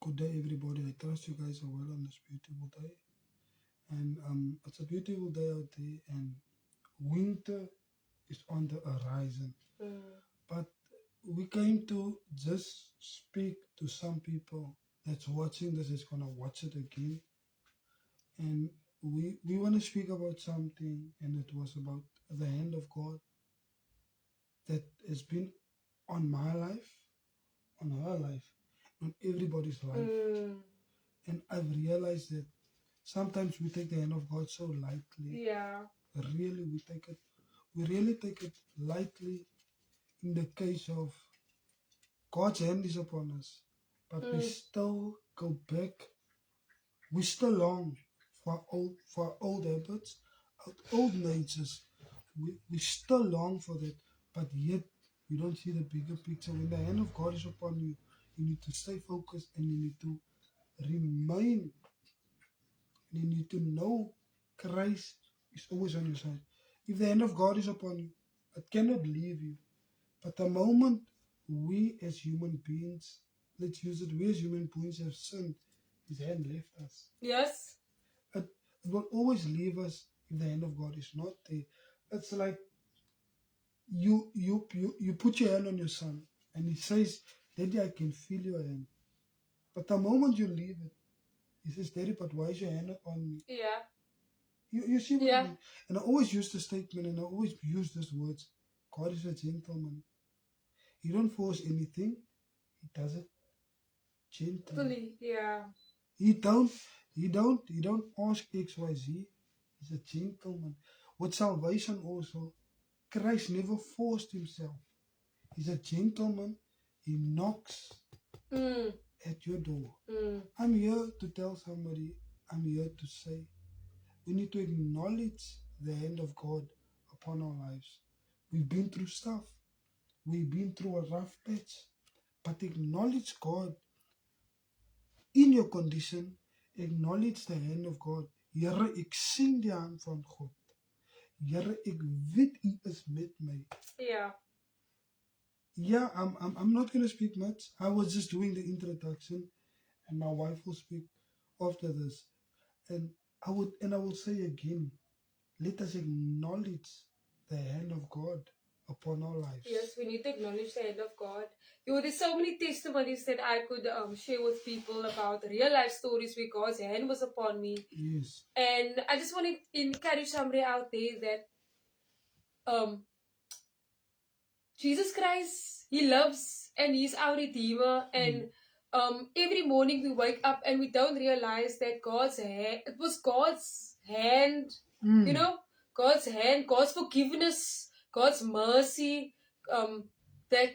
Good day, everybody. I trust you guys are well on this beautiful day. And it's a beautiful day out there, and winter is on the horizon. But we came to just speak to some people that's watching this, is going to watch it again. And we want to speak about something, and it was about the hand of God that has been on my life, on her life, on everybody's life. And I've realized that sometimes we take the hand of God so lightly. Yeah. Really, we really take it lightly in the case of God's hand is upon us. But we still go back. We still long for our old habits, our old natures. We still long for that, but yet we don't see the bigger picture. When the hand of God is upon you, you need to stay focused, and you need to remain. You need to know Christ is always on your side. If the hand of God is upon you, it cannot leave you. But the moment we as human beings, let's use it, we as human beings have sinned, his hand left us. Yes. It will always leave us if the hand of God is not there. It's like you put your hand on your son, and he says, Daddy, I can feel your hand. But the moment you leave it, he says, Daddy, but why is your hand upon me? Yeah. You see what I Yeah. mean? And I always use the statement, and I always use these words. God is a gentleman. He don't force anything. He does it gently. Yeah. He don't ask XYZ. He's a gentleman. With salvation also, Christ never forced himself. He's a gentleman. He knocks at your door. I'm here to tell somebody, I'm here to say, we need to acknowledge the hand of God upon our lives. We've been through stuff. We've been through a rough patch. But acknowledge God in your condition. Acknowledge the hand of God. Here, ek sien die hand van God. Here, ek weet U is met my. Yeah. Yeah, I'm not going to speak much. I was just doing the introduction, and my wife will speak after this. And I will say again, let us acknowledge the hand of God upon our lives. Yes, we need to acknowledge the hand of God. There's so many testimonies that I could share with people about real life stories where God's hand was upon me. Yes. And I just want to encourage somebody out there that Jesus Christ, He loves, and He's our Redeemer. And every morning we wake up and we don't realize that God's hand, it was God's hand, you know, God's hand, God's forgiveness, God's mercy, that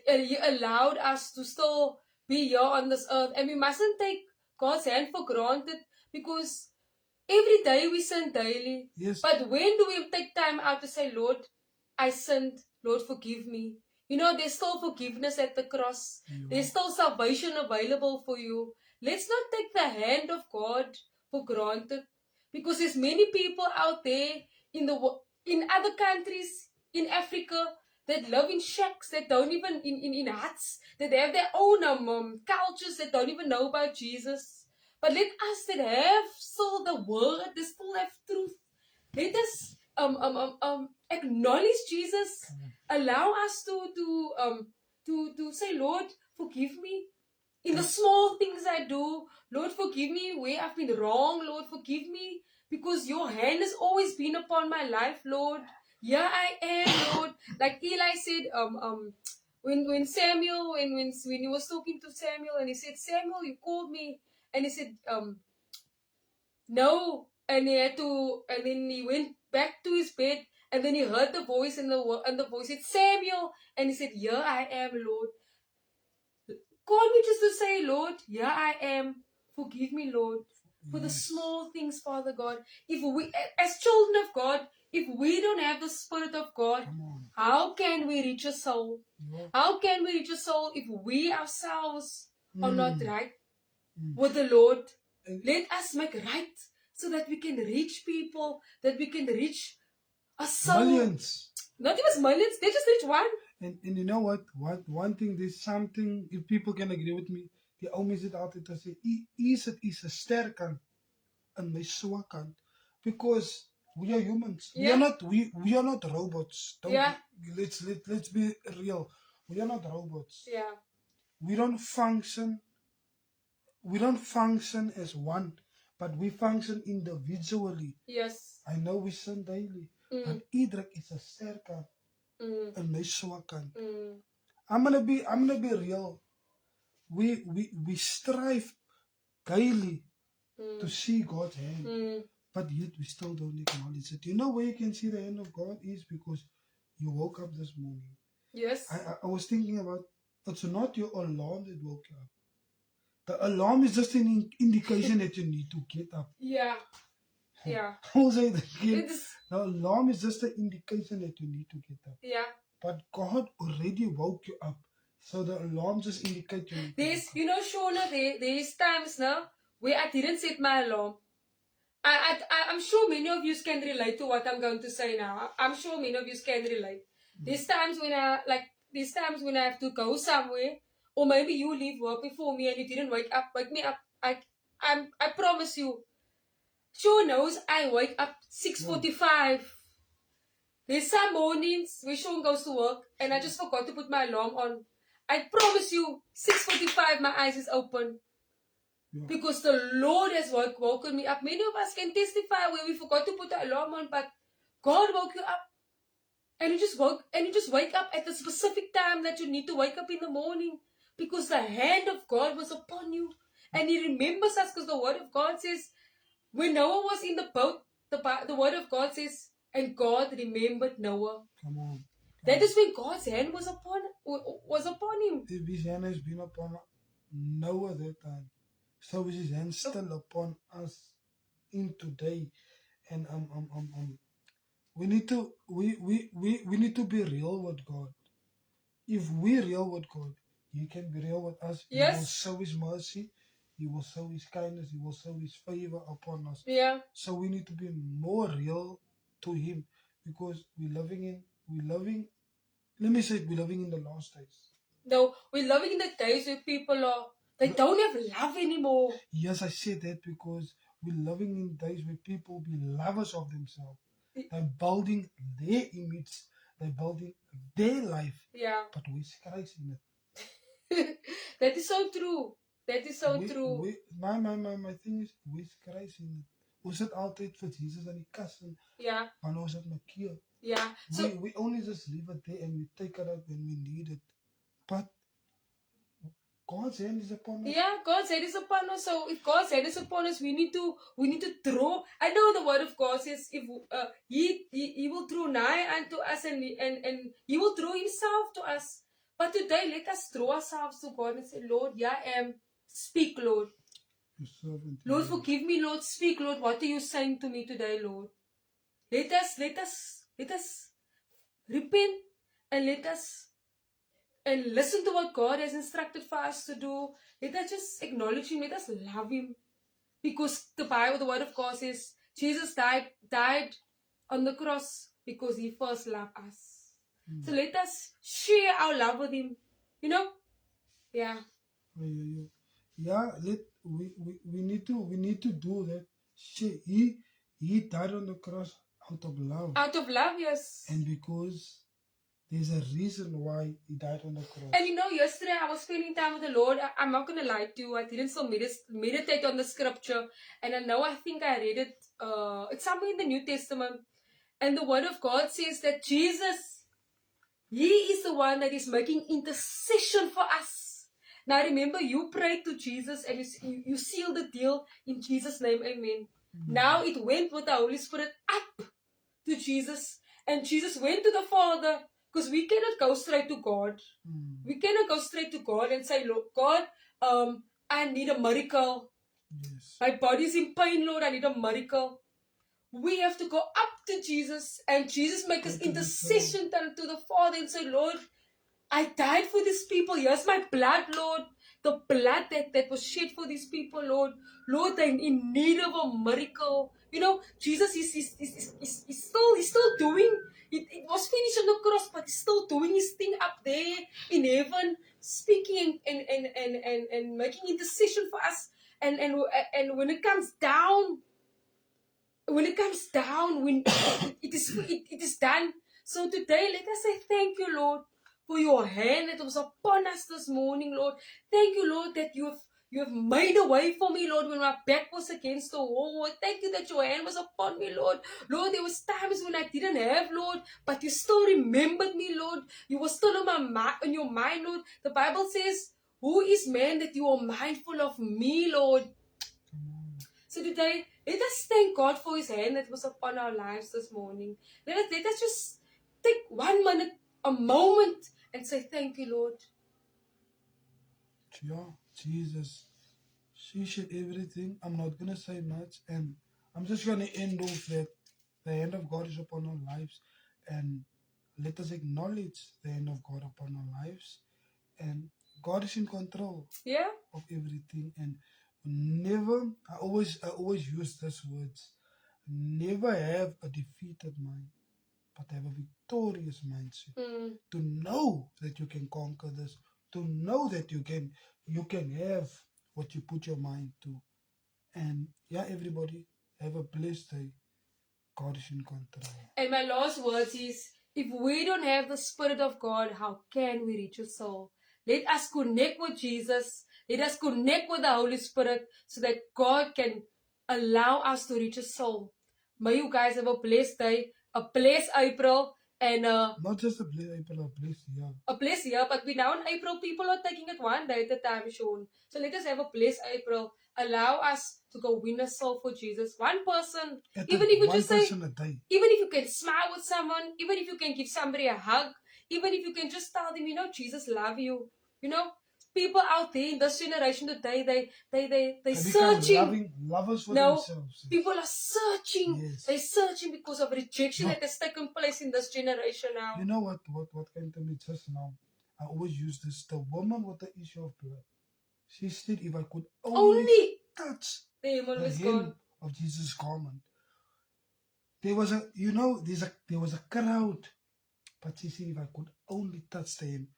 He allowed us to still be here on this earth. And we mustn't take God's hand for granted, because every day we sin daily. Yes. But when do we take time out to say, Lord, I sinned, Lord, forgive me? There's still forgiveness at the cross. There's still salvation available for you. Let's not take the hand of God for granted, because there's many people out there in other countries, in Africa, that live in shacks, that don't even, in huts, that have their own cultures, that don't even know about Jesus. But let us that have still the word, that still have truth, let us acknowledge Jesus. Allow us to say, Lord, forgive me in the small things I do. Lord, forgive me where I've been wrong. Lord, forgive me, because your hand has always been upon my life, Lord. Here I am, Lord. Like Eli said, when Samuel, when he was talking to Samuel, and he said, Samuel, you called me, and he said, no, and then he went back to his bed, and then he heard the voice, and the voice said, Samuel, and he said, here I am, Lord. Call me just to say, Lord, here I am. Forgive me, Lord, for the small things, Father God. If we, as children of God, if we don't have the Spirit of God, how can we reach a soul? How can we reach a soul if we ourselves are not right with the Lord? Let us make right, so that we can reach people, that we can reach a soul. Millions. Not even millions, they just reach one. And you know what? One thing, there's something, if people can agree with me, Die ou mense het altyd gesê, u is 'n sterk kant in my swak kant. Because we are humans. Yeah. We are not robots. Yeah. Let's be real. We are not robots. Yeah. We don't function as one, but we function individually. Yes. I know we sin daily, Mm. but iedereen is 'n sterk kant in my swak kant. Mm. I'm gonna be real. We strive daily to see God's hand, but yet we still don't acknowledge it. You know where you can see the hand of God is because you woke up this morning. Yes. I was thinking about, it's not your alarm that woke you up. The alarm is just an indication that you need to get up. Yeah. Yeah. I'll say it again. It's, The alarm is just an indication that you need to get up. yeah. But God already woke you up. So the alarm just indicates you need to There's, wake up. you know, Shona, there's times now where I didn't set my alarm. I'm sure many of you can relate to what I'm going to say now. I'm sure many of you can relate. There's times when I have to go somewhere, or maybe you leave work before me and you didn't wake me up. I promise you, Sure knows I wake up 6:45. There's some mornings where Sean goes to work and I just forgot to put my alarm on. I promise you, 6:45, my eyes is open. Yeah. Because the Lord has woken me up. Many of us can testify where we forgot to put the alarm on, but God woke you up. And you just wake up at the specific time that you need to wake up in the morning. Because the hand of God was upon you. And He remembers us, because the word of God says, when Noah was in the boat, the word of God says, and God remembered Noah. Come on. That is when God's hand was upon him. If His hand has been upon Noah that time, so is His hand still upon us in today. And we need to be real with God. If we real with God, He can be real with us. Yes. He will show His mercy. He will show His kindness. He will show His favor upon us. Yeah. So we need to be more real to Him, because we're living in the last days. No, we're living in the days where people they don't have love anymore. Yes, I said that because we're living in days where people be lovers of themselves. They're building their image. They're building their life. Yeah. But where's Christ in it? That is so true. That is so true. My thing is, where's Christ in it? Ons het altyd vir Jesus aan die kas en Yeah. wanneer ons het makkeer. Yeah. So We only just leave it there and we take it out when we need it. But God's hand is upon us. yeah, God's hand is upon us. So if God's hand is upon us, we need to draw. I know the word of God says if He will draw nigh unto us and He will draw Himself to us. But today, let us draw ourselves to God and say, Lord, here I am. Speak, Lord. Your servant. Lord, forgive me, Lord. Speak, Lord. What are you saying to me today, Lord? Let us repent and listen to what God has instructed for us to do. Let us just acknowledge Him. Let us love Him. Because the Bible, the word of God says, Jesus died on the cross because He first loved us. So let us share our love with Him. You know? Yeah. Yeah, we need to do that. He died on the cross out of love. Out of love, yes. And because there's a reason why He died on the cross. And you know, yesterday I was spending time with the Lord. I'm not going to lie to you. I didn't still meditate on the scripture. And I think I read it. It's somewhere in the New Testament. And the word of God says that Jesus, He is the one that is making intercession for us. Now remember, you prayed to Jesus and you sealed the deal in Jesus' name. Amen. Now it went with the Holy Spirit up to Jesus. And Jesus went to the Father. Because we cannot go straight to God. We cannot go straight to God and say, Lord, God, I need a miracle. Yes. My body's in pain, Lord, I need a miracle. We have to go up to Jesus, and Jesus makes us intercession to the Father and say, Lord, I died for these people. Here's my blood, Lord. the blood that was shed for these people, Lord. Lord, they're in need of a miracle. You know, Jesus is still doing it was finished on the cross, but he's still doing his thing up there in heaven, speaking and making intercession for us. And when it comes down, when it is done. So today, let us say thank you, Lord, for your hand that was upon us this morning, Lord. Thank you, Lord, that you have made a way for me, Lord, when my back was against the wall, Lord. Thank you that your hand was upon me, Lord. Lord, there was times when I didn't have, Lord, but you still remembered me, Lord. You were still in your mind, Lord. The Bible says, who is man that you are mindful of me, Lord? So today, let us thank God for his hand that was upon our lives this morning. Let us just take 1 minute, a moment, and say thank you, Lord. Yeah, Jesus. She said everything. I'm not going to say much. And I'm just going to end off that the hand of God is upon our lives. And let us acknowledge the hand of God upon our lives. And God is in control Yeah? of everything. And I always use these words. Never have a defeated mind, but have a victorious mindset. To know that you can conquer this, to know that you can have what you put your mind to. And yeah, everybody have a blessed day. God is in control. And my last words is, if we don't have the Spirit of God, how can we reach a soul? Let us connect with Jesus. Let us connect with the Holy Spirit so that God can allow us to reach a soul. May you guys have a blessed day, a blessed April, and Not just a blessed April, a blessed year. a blessed year. But we now in April, people are taking it one day at a time, Sean. So let us have a blessed April. Allow us to go win a soul for Jesus. One person, even if you just say, a day. even if you can smile with someone, even if you can give somebody a hug, even if you can just tell them, you know, Jesus love you. You know, people out there in this generation today, they searching. Loving lovers for No, themselves. people are searching. Yes. They're searching because of rejection No. that has taken place in this generation now. You know what came to me just now? I always use this. The woman with the issue of blood. She said, if I could only touch the hem the hem of Jesus' garment. There was a crowd, but she said, if I could only touch the hem.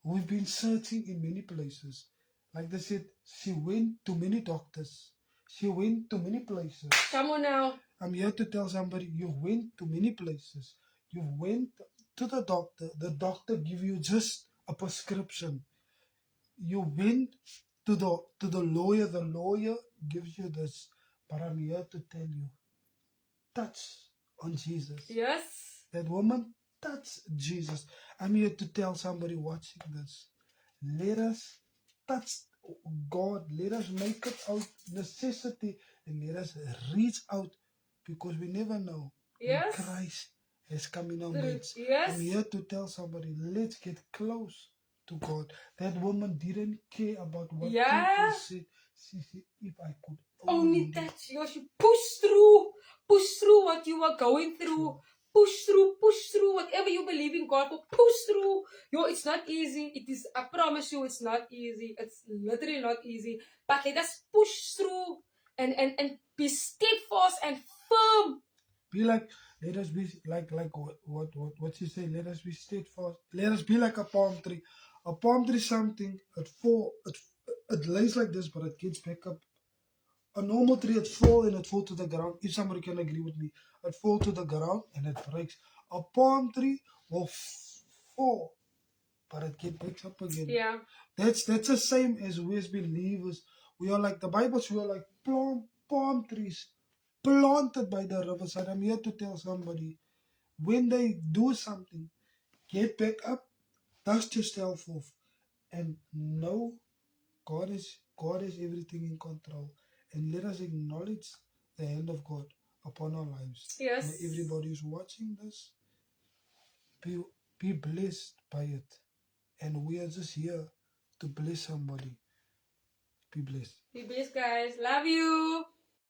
We've been searching in many places. Like they said, she went to many doctors. She went to many places. Come on now. I'm here to tell somebody, you went to many places. You went to the doctor. The doctor give you just a prescription. You went to the lawyer. The lawyer gives you this. But I'm here to tell you, touch on Jesus. Yes. That woman touched Jesus. I'm here to tell somebody watching this. Let us touch God. Let us make it out necessity and let us reach out because we never know Yes. when Christ has come in our midst. Yes. I'm here to tell somebody, let's get close to God. That woman didn't care about what people said. She said, if I could only touch you, she push through what you are going through. Push through whatever you believe in God for. Push through. Yo, it's not easy. It is, I promise you, it's not easy. It's literally not easy. But let us push through and be steadfast and firm. Be like, let us be like what you say. Let us be steadfast. Let us be like a palm tree. A palm tree, something it lays like this, but it gets back up. A normal tree, it fall to the ground. If somebody can agree with me, it fall to the ground and it breaks. A palm tree will fall, but it get back up again. Yeah. That's the same as we as believers. We are like the Bible says, we are like palm trees planted by the riverside. I'm here to tell somebody, when they do something, get back up, dust yourself off, and know God is everything in control. And let us acknowledge the hand of God upon our lives. Yes. May everybody who's watching this be blessed by it. And we are just here to bless somebody. Be blessed. Be blessed, guys. Love you.